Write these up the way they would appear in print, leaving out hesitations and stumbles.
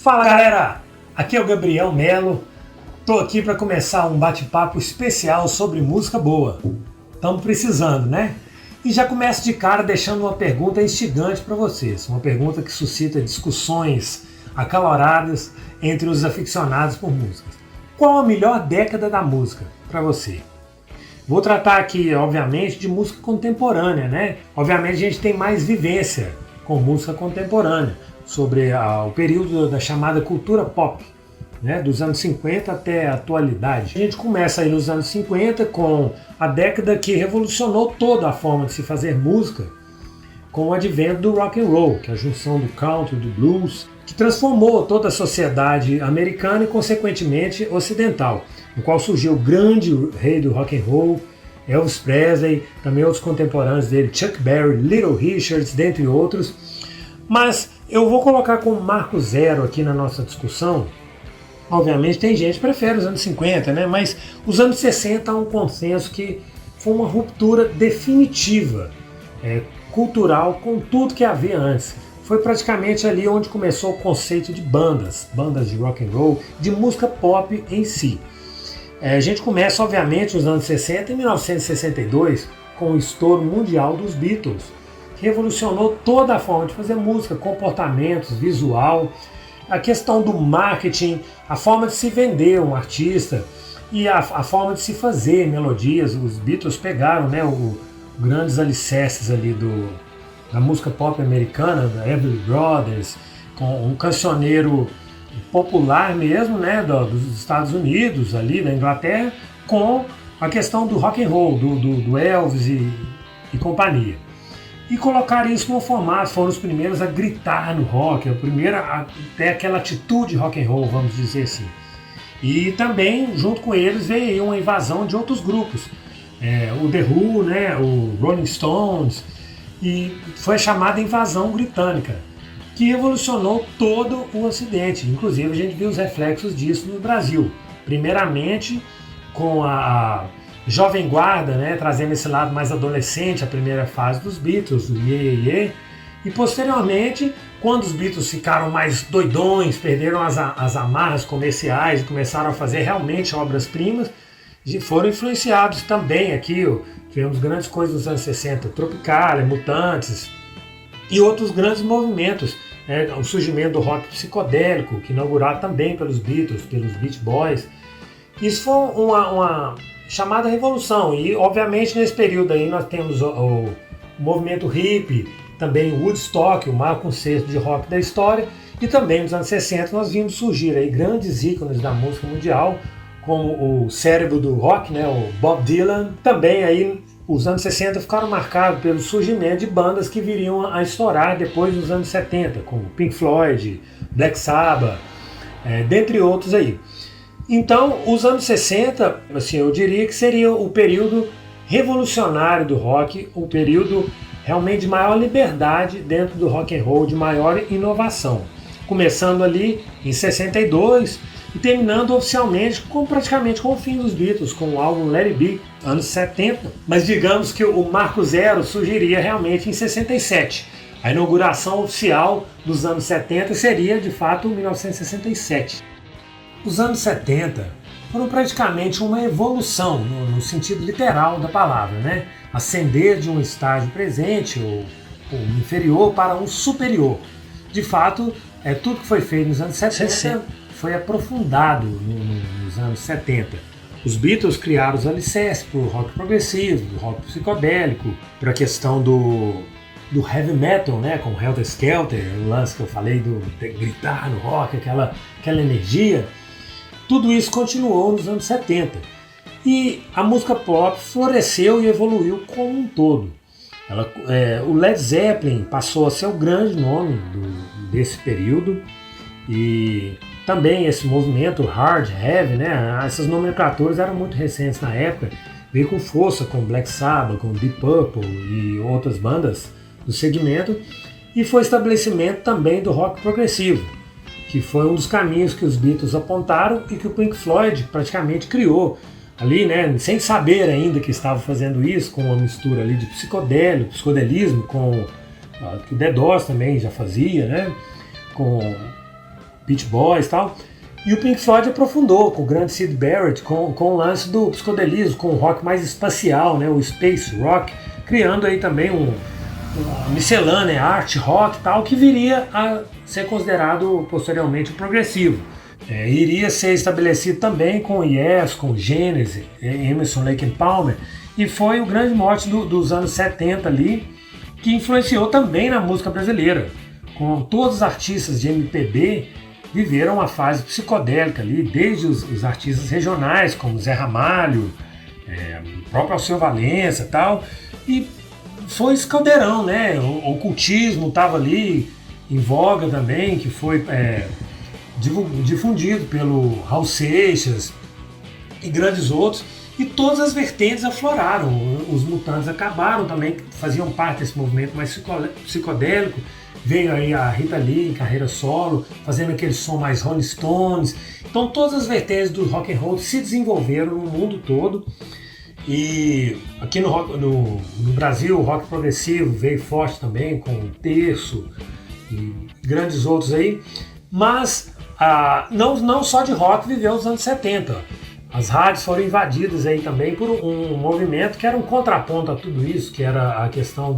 Fala galera, aqui é o Gabriel Melo, tô aqui para começar um bate-papo especial sobre música boa. Estamos precisando, né? E já começo de cara deixando uma pergunta instigante para vocês, uma pergunta que suscita discussões acaloradas entre os aficionados por música. Qual a melhor década da música para você? Vou tratar aqui, obviamente, de música contemporânea, né? Obviamente a gente tem mais vivência com música contemporânea, sobre o período da chamada cultura pop, né? Dos anos 50 até a atualidade. A gente começa aí nos anos 50 com a década que revolucionou toda a forma de se fazer música, com o advento do rock and roll, que é a junção do country, do blues, que transformou toda a sociedade americana e, consequentemente, ocidental, no qual surgiu o grande rei do rock and roll, Elvis Presley, também outros contemporâneos dele, Chuck Berry, Little Richards, dentre outros. Mas eu vou colocar como marco zero aqui na nossa discussão. Obviamente tem gente que prefere os anos 50, né? Mas os anos 60 há um consenso que foi uma ruptura definitiva, cultural, com tudo que havia antes. Foi praticamente ali onde começou o conceito de bandas de rock and roll, de música pop em si. A gente começa, obviamente, os anos 60 em 1962, com o estouro mundial dos Beatles, que revolucionou toda a forma de fazer música, comportamentos, visual, a questão do marketing, a forma de se vender um artista e a forma de se fazer melodias. Os Beatles pegaram, né, grandes alicerces ali da música pop americana, da Everly Brothers, com um cancioneiro popular mesmo, né, dos Estados Unidos, ali da Inglaterra, com a questão do rock and roll, do Elvis e companhia. E colocar isso no formato, foram os primeiros a gritar no rock, o primeiro a ter aquela atitude rock and roll, vamos dizer assim. E também, junto com eles, veio uma invasão de outros grupos, o The Who, né, o Rolling Stones, e foi a chamada invasão britânica, que revolucionou todo o Ocidente. Inclusive a gente viu os reflexos disso no Brasil. Primeiramente com a Jovem Guarda, né, trazendo esse lado mais adolescente, a primeira fase dos Beatles, do Iê, Iê, Iê. E posteriormente, quando os Beatles ficaram mais doidões, perderam as amarras comerciais e começaram a fazer realmente obras-primas, foram influenciados também aqui. Tivemos grandes coisas nos anos 60, Tropicália, Mutantes e outros grandes movimentos, né, o surgimento do rock psicodélico, que inaugurado também pelos Beatles, pelos Beach Boys. Isso foi uma chamada revolução, e obviamente nesse período aí nós temos o movimento hippie, também o Woodstock, o maior concerto de rock da história, e também nos anos 60 nós vimos surgir aí grandes ícones da música mundial, como o cérebro do rock, né, o Bob Dylan. Também aí os anos 60 ficaram marcados pelo surgimento de bandas que viriam a estourar depois dos anos 70, como Pink Floyd, Black Sabbath, dentre outros aí. Então, os anos 60, assim, eu diria que seria o período revolucionário do rock, o período realmente de maior liberdade dentro do rock and roll, de maior inovação. Começando ali em 62 e terminando oficialmente praticamente com o fim dos Beatles, com o álbum Let It Be, anos 70. Mas digamos que o marco zero surgiria realmente em 67. A inauguração oficial dos anos 70 seria, de fato, 1967. Os anos 70 foram praticamente uma evolução, no sentido literal da palavra, né? Ascender de um estágio presente ou inferior para um superior. De fato, tudo que foi feito nos anos 70 foi aprofundado nos anos 70. Os Beatles criaram os alicerces para o rock progressivo, do rock psicodélico, para a questão do heavy metal, né, com Helter Skelter, o lance que eu falei do gritar no rock, aquela energia. Tudo isso continuou nos anos 70 e a música pop floresceu e evoluiu como um todo. O Led Zeppelin passou a ser o grande nome desse período, e também esse movimento hard, heavy, né, essas nomenclaturas eram muito recentes na época, veio com força com Black Sabbath, com Deep Purple e outras bandas do segmento, e foi estabelecimento também do rock progressivo, que foi um dos caminhos que os Beatles apontaram e que o Pink Floyd praticamente criou ali, né, sem saber ainda que estava fazendo isso, com uma mistura ali de psicodelismo, com que o The Doors também já fazia, né, com Beach Boys e tal. E o Pink Floyd aprofundou com o grande Syd Barrett, com o lance do psicodelismo, com o rock mais espacial, né, o space rock, criando aí também uma miscelânea, art rock e tal, que viria a ser considerado posteriormente progressivo. Iria ser estabelecido também com Yes, com Genesis, Emerson, Lake and Palmer, e foi o grande mote dos anos 70 ali, que influenciou também na música brasileira, com todos os artistas de MPB viveram uma fase psicodélica ali, desde os artistas regionais, como Zé Ramalho, o próprio Alceu Valença e tal, e foi esse caldeirão, né? O ocultismo estava ali em voga também, que foi difundido pelo Raul Seixas e grandes outros, e todas as vertentes afloraram. Os Mutantes acabaram também, faziam parte desse movimento mais psicodélico. Veio aí a Rita Lee em carreira solo, fazendo aquele som mais Rolling Stones. Então todas as vertentes do rock and roll se desenvolveram no mundo todo. E aqui no Brasil o rock progressivo veio forte também, com o Terço e grandes outros aí. Mas não só de rock viveu os anos 70. As rádios foram invadidas aí também por um movimento que era um contraponto a tudo isso, que era a questão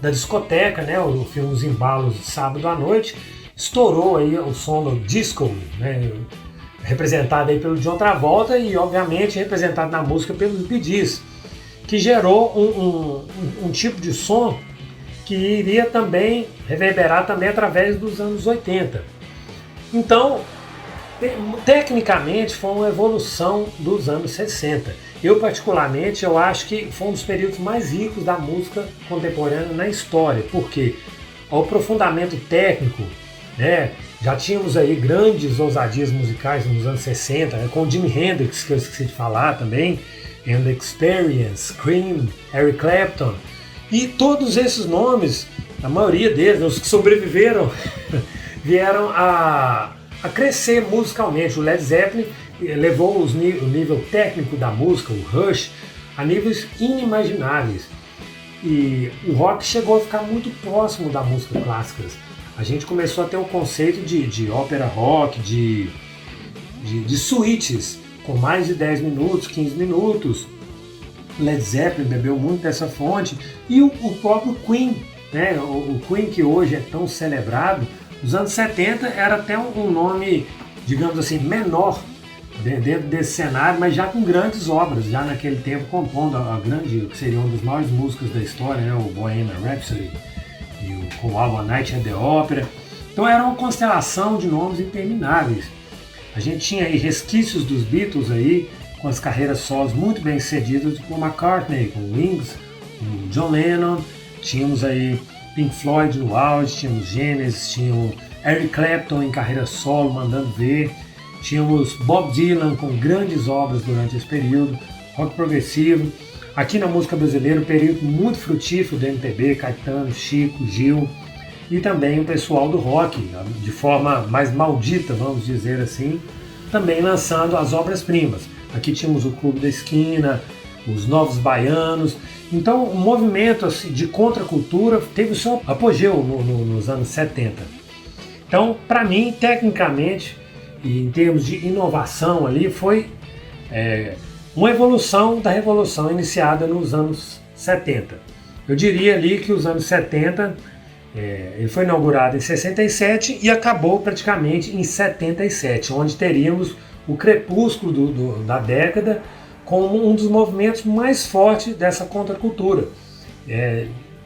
da discoteca, né? O filme Os Embalos de Sábado à Noite, estourou aí o som do disco, né? Representado aí pelo John Travolta e obviamente representado na música pelos Bee Gees, que gerou um tipo de som que iria também reverberar também através dos anos 80. Então, tecnicamente foi uma evolução dos anos 60. Eu particularmente, eu acho que foi um dos períodos mais ricos da música contemporânea na história, porque o aprofundamento técnico, né, já tínhamos aí grandes ousadias musicais nos anos 60, né, com o Jimi Hendrix, que eu esqueci de falar também, And Experience, Cream, Eric Clapton, e todos esses nomes, a maioria deles, os que sobreviveram, vieram a crescer musicalmente. O Led Zeppelin levou o nível técnico da música, o Rush, a níveis inimagináveis. E o rock chegou a ficar muito próximo da música clássica. A gente começou a ter um conceito de ópera rock, de suítes, com mais de 10 minutos, 15 minutos. Led Zeppelin bebeu muito dessa fonte. E o próprio Queen, né? O Queen, que hoje é tão celebrado, nos anos 70 era até um nome, digamos assim, menor dentro desse cenário, mas já com grandes obras, já naquele tempo compondo o que seria uma das maiores músicas da história, né, o Bohemian Rhapsody, com o álbum A Night at the Opera. Então era uma constelação de nomes intermináveis. A gente tinha aí resquícios dos Beatles aí, com as carreiras solos muito bem sucedidas, com McCartney, com Wings, com John Lennon. Tínhamos aí Pink Floyd no auge, tínhamos Genesis, tínhamos Eric Clapton em carreira solo, mandando ver. Tínhamos Bob Dylan com grandes obras durante esse período, rock progressivo. Aqui na música brasileira, um período muito frutífero do MPB, Caetano, Chico, Gil, e também o pessoal do rock, de forma mais maldita, vamos dizer assim, também lançando as obras-primas. Aqui tínhamos o Clube da Esquina, os Novos Baianos. Então o movimento assim, de contracultura teve o seu apogeu nos anos 70. Então, para mim, tecnicamente, e em termos de inovação ali, foi uma evolução da revolução iniciada nos anos 70. Eu diria ali que os anos 70, ele foi inaugurado em 67 e acabou praticamente em 77, onde teríamos o crepúsculo da década como um dos movimentos mais fortes dessa contracultura.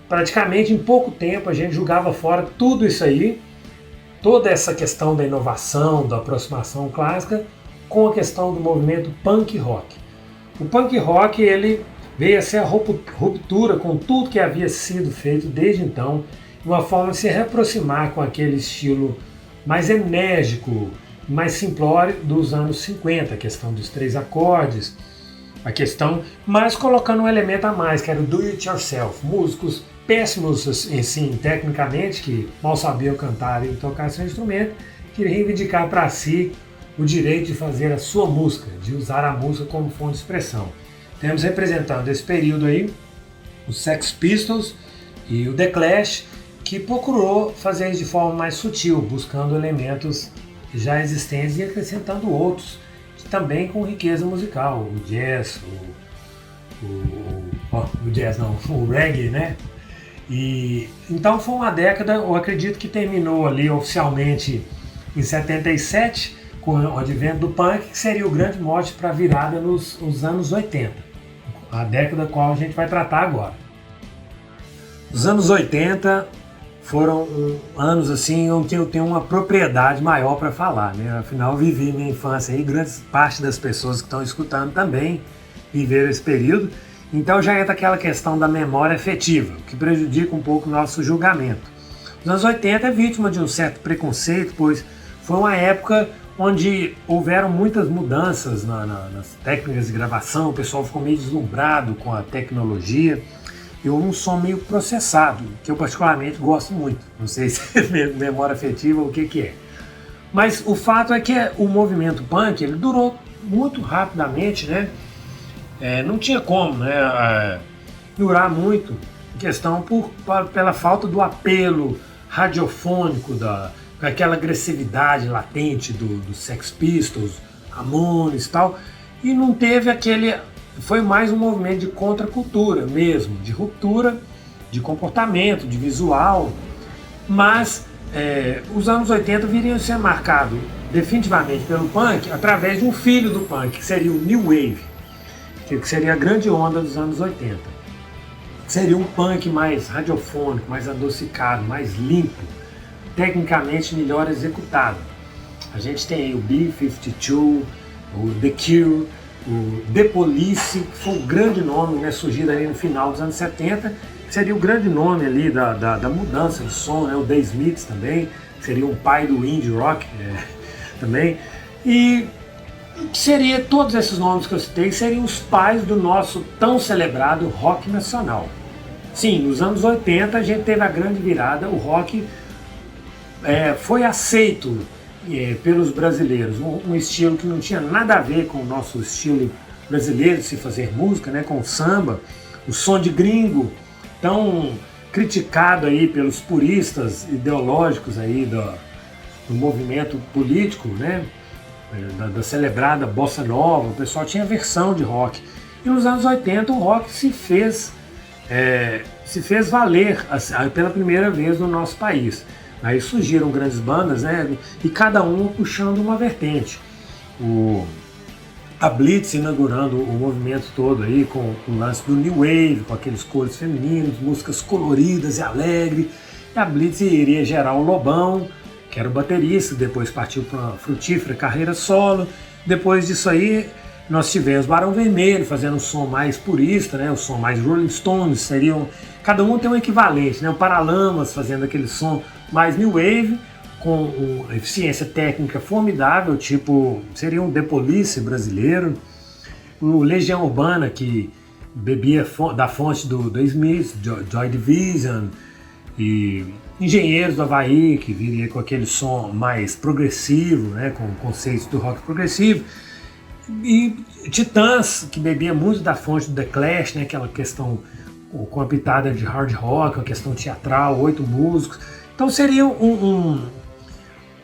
Praticamente em pouco tempo a gente jogava fora tudo isso aí, toda essa questão da inovação, da aproximação clássica, com a questão do movimento punk rock. O punk rock ele veio a ser a ruptura com tudo que havia sido feito desde então, uma forma de se reaproximar com aquele estilo mais enérgico, mais simplório dos anos 50, a questão dos 3 acordes, a questão, mas colocando um elemento a mais, que era o do it yourself, músicos péssimos assim, tecnicamente, que mal sabiam cantar e tocar seu instrumento, que reivindicar para si o direito de fazer a sua música, de usar a música como fonte de expressão. Temos representando esse período aí os Sex Pistols e o The Clash, que procurou fazer isso de forma mais sutil, buscando elementos já existentes e acrescentando outros, também com riqueza musical, o jazz, o jazz não, o reggae, né? E então foi uma década, eu acredito que terminou ali oficialmente em 77, com o advento do punk, que seria o grande mote para a virada nos anos 80, a década qual a gente vai tratar agora. Os anos 80 foram anos assim onde eu tenho uma propriedade maior para falar, né? Afinal, eu vivi minha infância e grande parte das pessoas que estão escutando também viveram esse período. Então já entra aquela questão da memória afetiva, que prejudica um pouco o nosso julgamento. Os anos 80 é vítima de um certo preconceito, pois foi uma época onde houveram muitas mudanças nas técnicas de gravação, o pessoal ficou meio deslumbrado com a tecnologia e houve um som meio processado, que eu particularmente gosto muito. Não sei se é memória afetiva ou o que é. Mas o fato é que o movimento punk ele durou muito rapidamente, né? Não tinha como, né, durar muito, em questão pela falta do apelo radiofônico, daquela agressividade latente dos Sex Pistols, Ramones e tal, e não teve foi mais um movimento de contracultura mesmo, de ruptura de comportamento, de visual, mas os anos 80 viriam a ser marcados definitivamente pelo punk através de um filho do punk, que seria o New Wave, que seria a grande onda dos anos 80. Seria um punk mais radiofônico, mais adocicado, mais limpo, tecnicamente melhor executado. A gente tem aí o B-52, o The Cure, o The Police, que foi um grande nome, né, surgido ali no final dos anos 70, que seria o grande nome ali da mudança de som, né, o The Smiths também, que seria um pai do indie rock também. E seria, todos esses nomes que eu citei seriam os pais do nosso tão celebrado rock nacional. Sim, nos anos 80 a gente teve a grande virada, o rock foi aceito pelos brasileiros, um estilo que não tinha nada a ver com o nosso estilo brasileiro de se fazer música, né, com o samba, o som de gringo, tão criticado aí pelos puristas ideológicos aí do movimento político, né, da celebrada bossa nova. O pessoal tinha versão de rock. E nos anos 80 o rock se fez valer pela primeira vez no nosso país. Aí surgiram grandes bandas, né, e cada um puxando uma vertente. A Blitz inaugurando o movimento todo aí com o lance do New Wave, com aqueles cores femininos, músicas coloridas e alegres. E a Blitz iria gerar o Lobão, que era o baterista, depois partiu para uma frutífera carreira solo. Depois disso aí, nós tivemos Barão Vermelho fazendo um som mais purista, né, o som mais Rolling Stones, cada um tem um equivalente, né, o Paralamas fazendo aquele som mais New Wave, com uma eficiência técnica formidável, tipo, seria um The Police brasileiro, o Legião Urbana, que bebia da fonte do Smith, Joy Division, e Engenheiros do Havaí, que viria com aquele som mais progressivo, né, com conceitos do rock progressivo, e Titãs, que bebia muito da fonte do The Clash, né, aquela questão com a pitada de hard rock, uma questão teatral, 8 músicos. Então seria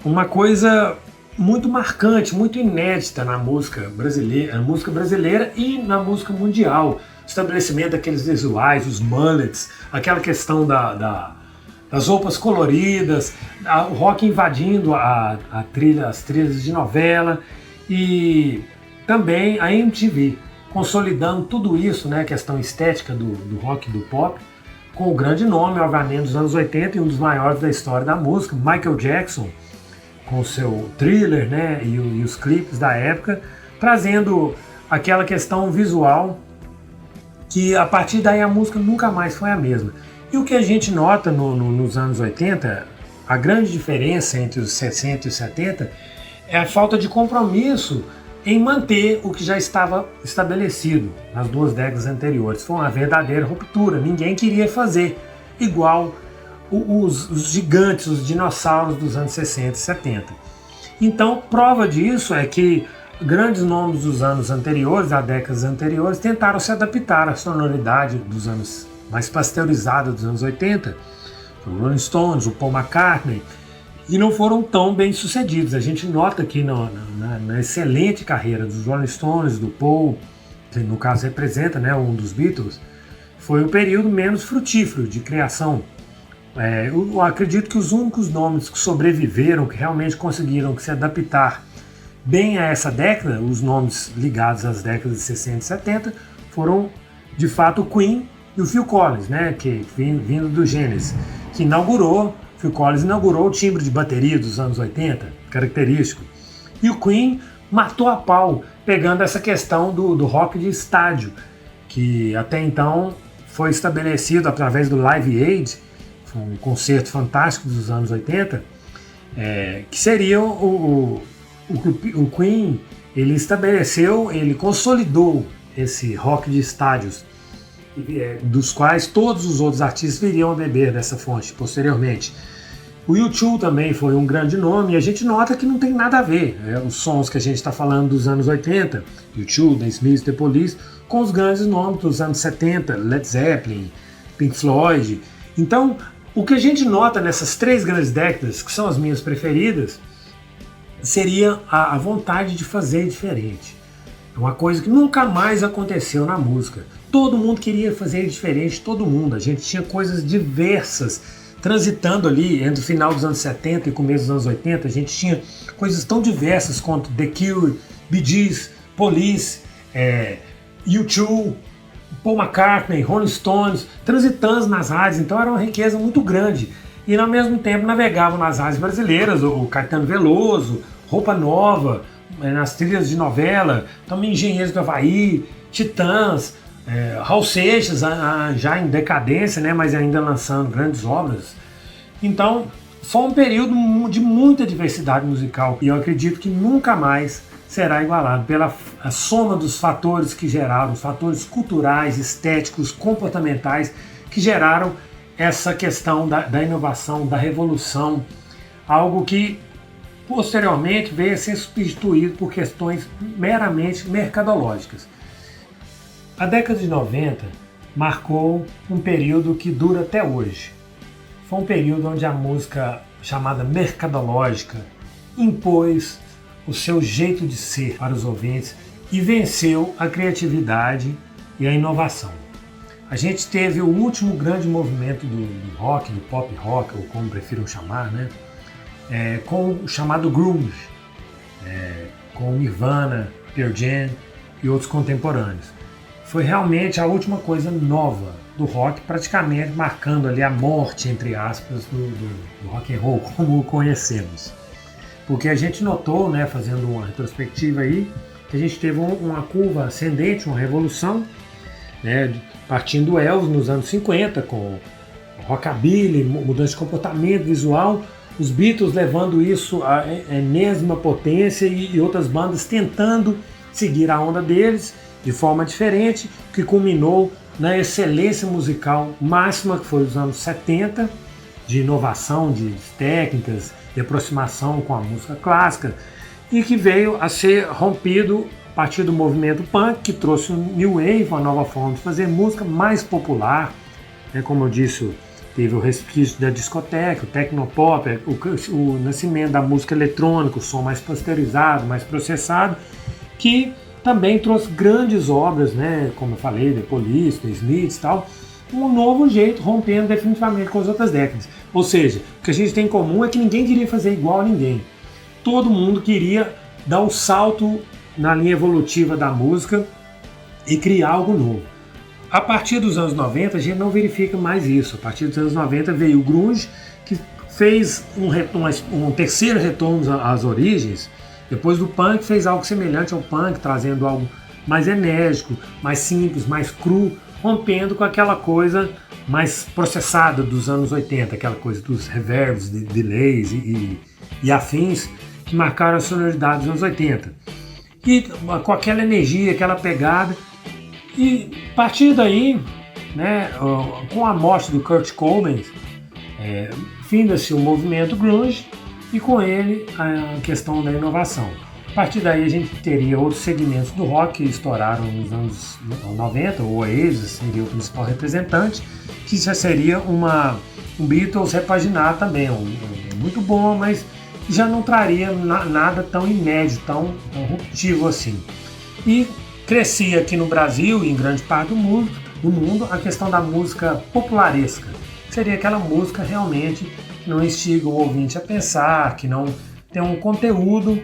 uma coisa muito marcante, muito inédita na música brasileira e na música mundial. O estabelecimento daqueles visuais, os mullets, aquela questão das roupas coloridas, o rock invadindo as trilhas de novela e também a MTV, consolidando tudo isso, né, a questão estética do rock e do pop, com o grande nome, obviamente, dos anos 80 e um dos maiores da história da música, Michael Jackson, com o seu Thriller, né, e os clipes da época, trazendo aquela questão visual que a partir daí a música nunca mais foi a mesma. E o que a gente nota nos anos 80, a grande diferença entre os 60 e os 70 é a falta de compromisso em manter o que já estava estabelecido nas 2 décadas anteriores. Foi uma verdadeira ruptura, ninguém queria fazer igual os gigantes, os dinossauros dos anos 60 e 70. Então, prova disso é que grandes nomes dos anos anteriores, das décadas anteriores, tentaram se adaptar à sonoridade dos anos mais pasteurizada dos anos 80, o Rolling Stones, o Paul McCartney, e não foram tão bem sucedidos. A gente nota aqui na excelente carreira dos Rolling Stones, do Paul, que no caso representa, né, um dos Beatles, foi o período menos frutífero de criação. Eu acredito que os únicos nomes que sobreviveram, que realmente conseguiram se adaptar bem a essa década, os nomes ligados às décadas de 60 e 70, foram de fato o Queen e o Phil Collins, né, que vindo do Genesis, que Phil Collins inaugurou o timbre de bateria dos anos 80, característico. E o Queen matou a pau, pegando essa questão do rock de estádio, que até então foi estabelecido através do Live Aid, um concerto fantástico dos anos 80, que seria o Queen, ele estabeleceu, ele consolidou esse rock de estádios, dos quais todos os outros artistas viriam a beber dessa fonte posteriormente. O U2 também foi um grande nome, e a gente nota que não tem nada a ver, os sons que a gente está falando dos anos 80, U2, The Smiths, The Police, com os grandes nomes dos anos 70, Led Zeppelin, Pink Floyd. Então, o que a gente nota nessas três grandes décadas, que são as minhas preferidas, seria a vontade de fazer diferente. É uma coisa que nunca mais aconteceu na música. Todo mundo queria fazer diferente, todo mundo. A gente tinha coisas diversas transitando ali entre o final dos anos 70 e começo dos anos 80. A gente tinha coisas tão diversas quanto The Cure, Bee Gees, Police, U2, Paul McCartney, Rolling Stones, transitando nas rádios. Então era uma riqueza muito grande. E ao mesmo tempo navegavam nas rádios brasileiras, o Caetano Veloso, Roupa Nova, nas trilhas de novela, também Engenheiros do Havaí, Titãs, Raul Seixas, já em decadência, né, mas ainda lançando grandes obras. Então foi um período de muita diversidade musical, e eu acredito que nunca mais será igualado pela a soma dos fatores que geraram, os fatores culturais, estéticos, comportamentais que geraram essa questão da inovação, da revolução, algo que posteriormente veio a ser substituído por questões meramente mercadológicas. A década de 90 marcou um período que dura até hoje. Foi um período onde a música chamada mercadológica impôs o seu jeito de ser para os ouvintes e venceu a criatividade e a inovação. A gente teve o último grande movimento do rock, do pop rock, ou como prefiram chamar, né? Com o chamado grunge, com Nirvana, Pearl Jam e outros contemporâneos. Foi realmente a última coisa nova do rock, praticamente marcando ali a morte, entre aspas, do rock and roll como o conhecemos. Porque a gente notou, né, fazendo uma retrospectiva aí, que a gente teve uma curva ascendente, uma revolução, né, partindo do Elvis nos anos 50, com rockabilly, mudança de comportamento visual, os Beatles levando isso à enésima potência e outras bandas tentando seguir a onda deles de forma diferente, que culminou na excelência musical máxima que foi os anos 70, de inovação de técnicas, de aproximação com a música clássica, e que veio a ser rompido a partir do movimento punk, que trouxe um new wave, uma nova forma de fazer música mais popular, né? Como eu disse, teve o resquício da discoteca, o tecnopop, o nascimento da música eletrônica, o som mais pasteurizado, mais processado, que também trouxe grandes obras, né? Como eu falei, The Police, The Smiths e tal, um novo jeito, rompendo definitivamente com as outras décadas. Ou seja, o que a gente tem em comum é que ninguém queria fazer igual a ninguém. Todo mundo queria dar um salto na linha evolutiva da música e criar algo novo. A partir dos anos 90 a gente não verifica mais isso. A partir dos anos 90 veio o grunge, que fez um terceiro retorno às origens. Depois do punk fez algo semelhante ao punk, trazendo algo mais enérgico, mais simples, mais cru, rompendo com aquela coisa mais processada dos anos 80, aquela coisa dos reverbs, delays e afins que marcaram a sonoridade dos anos 80. E com aquela energia, aquela pegada. E a partir daí, né, com a morte do Kurt Cobain, finda-se o movimento grunge e com ele a questão da inovação. A partir daí a gente teria outros segmentos do rock que estouraram nos anos 90, o Oasis seria o principal representante, que já seria um Beatles repaginado também, muito bom, mas já não traria nada tão inédito, tão ruptivo assim. E crescia aqui no Brasil e em grande parte do mundo a questão da música popularesca. Seria aquela música realmente que não instiga o ouvinte a pensar, que não tem um conteúdo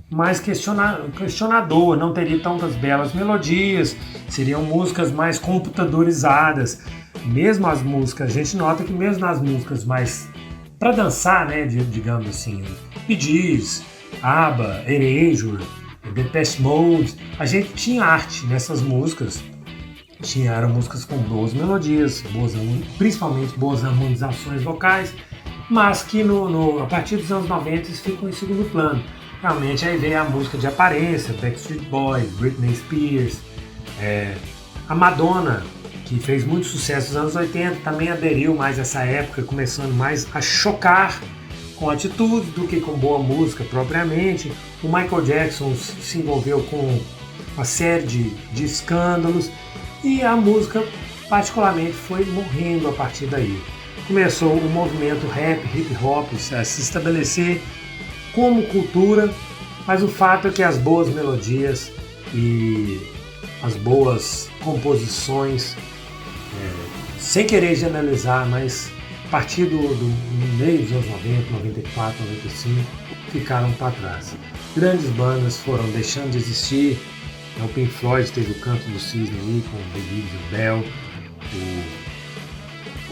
mais questionador, não teria tantas belas melodias, seriam músicas mais computadorizadas. Mesmo as músicas, a gente nota que mesmo nas músicas mais para dançar, né, digamos assim, Bee Gees, ABBA, Erasure, Depeche Mode, a gente tinha arte nessas músicas. Eram músicas com boas melodias, principalmente boas harmonizações vocais, mas que a partir dos anos 90 isso ficou em segundo plano. Realmente aí veio a música de aparência, Backstreet Boys, Britney Spears, a Madonna, que fez muito sucesso nos anos 80, também aderiu mais a essa época, começando mais a chocar com atitude do que com boa música propriamente. O Michael Jackson se envolveu com uma série de escândalos e a música particularmente foi morrendo a partir daí. Começou o movimento rap, hip hop a se estabelecer como cultura, mas o fato é que as boas melodias e as boas composições, sem querer generalizar, mas a partir do meio dos anos 90, 94, 95, ficaram para trás. Grandes bandas foram deixando de existir. O Pink Floyd teve o Canto do Cisne aí, com o The Beatles e o Bell.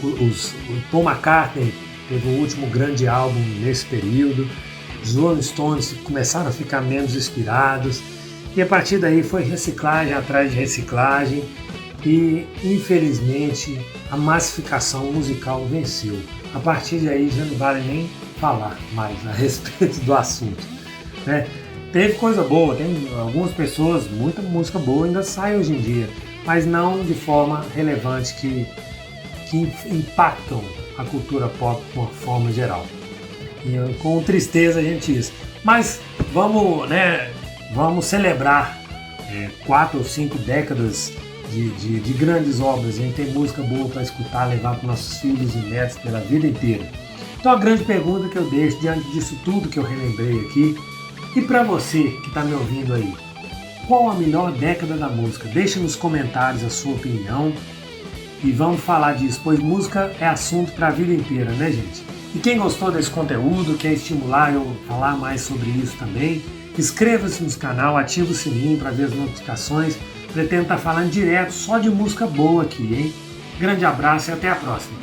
O Paul McCartney teve o último grande álbum nesse período. Os Rolling Stones começaram a ficar menos inspirados. E a partir daí foi reciclagem atrás de reciclagem. E, infelizmente, a massificação musical venceu. A partir daí já não vale nem falar mais a respeito do assunto, né? Teve coisa boa, tem algumas pessoas, muita música boa ainda sai hoje em dia, mas não de forma relevante que impactam a cultura pop de uma forma geral. E com tristeza a gente diz. Mas vamos celebrar 4 ou 5 décadas de grandes obras. A gente tem música boa para escutar, levar para nossos filhos e netos pela vida inteira. Então a grande pergunta que eu deixo diante disso tudo que eu relembrei aqui, e para você que está me ouvindo aí, qual a melhor década da música? Deixa nos comentários a sua opinião e vamos falar disso, pois música é assunto para a vida inteira, né, gente? E quem gostou desse conteúdo, quer estimular eu falar mais sobre isso também, inscreva-se no canal, ative o sininho para ver as notificações. Pretendo estar falando direto só de música boa aqui, hein? Grande abraço e até a próxima!